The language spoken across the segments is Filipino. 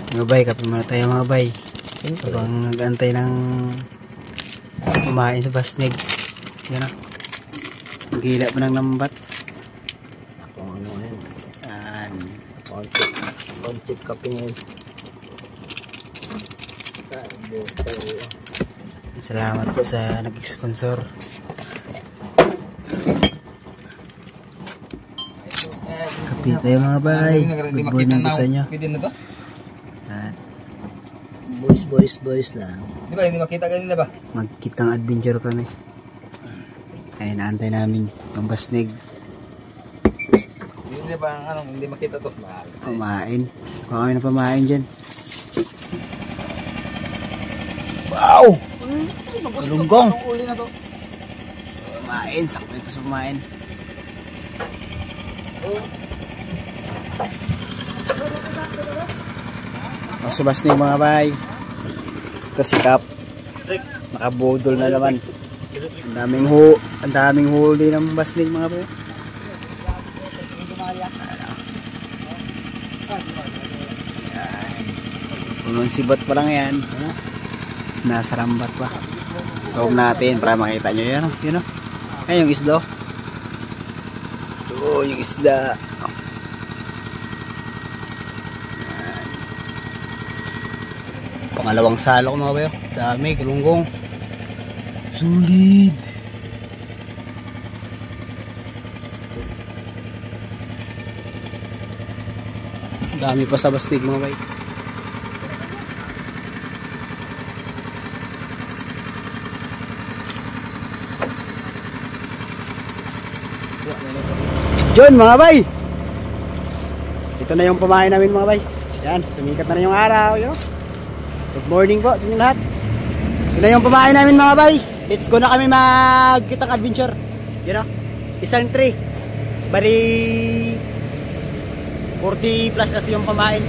Mga bay, kape muna tayo mga bay. Habang nag-antay ng kumain sa basnig. Yan o. Naghihila pa ng lambat. Kung ano yan. Yan. Conchip kape ngayon. Salamat po sa nag-sponsor. Kape tayo mga bay. Good morning po sa inyo. Yan. Boys lang. Di ba, hindi makita kanina ba? Magkitang adventure kami. Ay, naantay namin ang basnig. Hindi ba, hindi makita to? Kumain. Kuha kami na pamain dyan. Wow! Galunggong! Uli na to. Kumain. Sakto ito sa kumain. Ang subasnig mga bay. Ito si Kap. Nakabudol na naman. Ang daming huli ng basnig mga bay. Punong sibot pa lang yan. Nasa rambat pa. Sob natin para makita nyo yan. Yun o. Ayan yung isda. Oo, yung isda. Pangalawang salo ko mga bayo. Dami, galunggong. Sulit. Dami pa sa bastig mga bayo. John mga bay. Ito na yung pamain namin mga bay. Yan, sumikat na rin yung araw. Yun. Good morning po sa inyo lahat. Ito na yung pamain namin mga bay. Let's go na kami magkitang adventure. You know? Isang tree. Bali 40 plus kasi yung pamain.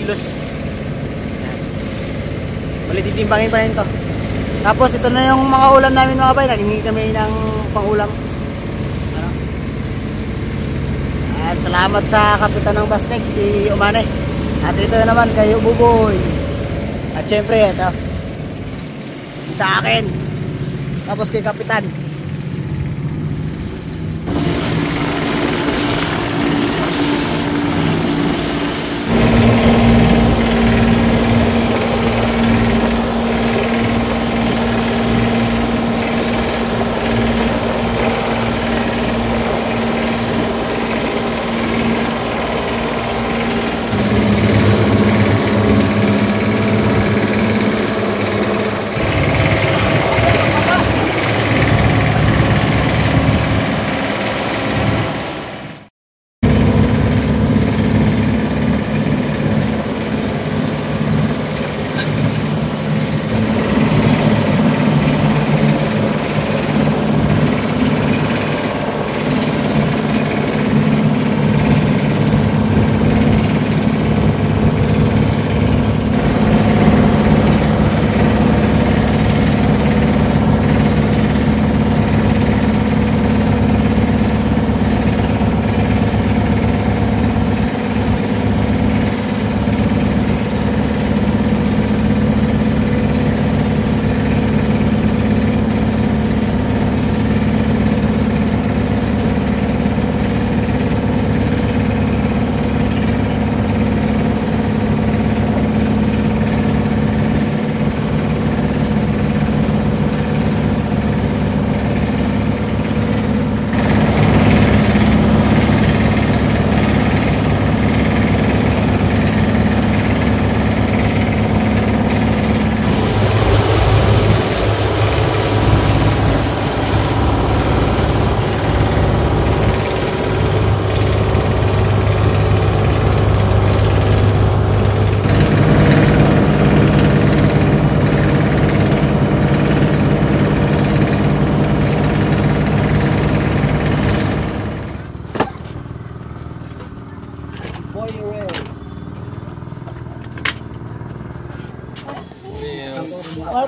Kilos. Yan. Bali titimbangin pa rin to. Tapos ito na yung mga ulam namin mga bay. Naghingi kami ng pangulam. At salamat sa kapitan ng basnig, si Umane. At ito naman kay Buboy. At syempre ito sa akin. Tapos kay kapitan.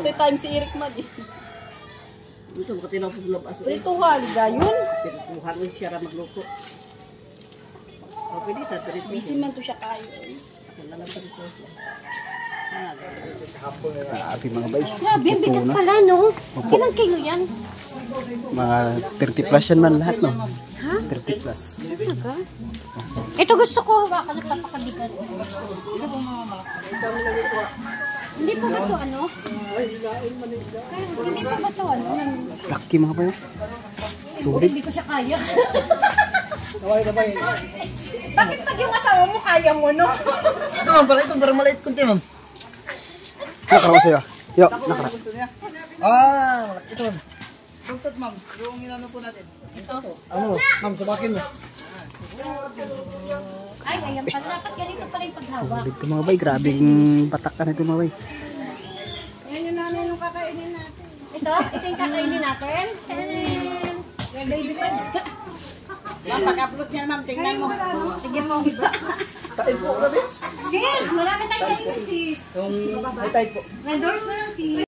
Multi time si Eric Mad eh. Ito, bakit tinapog aso? Prituhan, gayon. Prituhan mo siya magluto. O, pwede sa prituhan. Busy man to siya kayo. Wala lang pa dito. Grabe mga bay. Grabe, ang bigat Puno. pala, no? Ilang kilo yan? Mga 30 plus yan man lahat, no? Ha? 30 plus. Talaga? Ito gusto ko hawakan at napakabigat. Hindi pa ba ito ano? Hindi pa ba ito ano? Laki mga bay. Sulit. Hindi ko siya kaya. Bakit pag yung asawa mo kaya mo, no? Ito ma'am, para maliit konti ma'am. Nakara ko sa'yo. Yo, nakara. Malaki ito ma'am. Buntot ma'am, yung inano po natin. Ano ma'am, subakin mo. Ay, ayan pala. Dapat ganito pala yung paghawak. Sulit ito mga bay. Grabe yung patakan ito mga bay. Ayan yung nanay nung kakainin natin. Ito yung kakainin natin. Yan, baby pa siya. Pag-upload niya ma'am, tingnan mo. Sige po. Tayo po, grabe. Yes, marami tayong kainin si... Yung may tayo po. Endorse na lang si...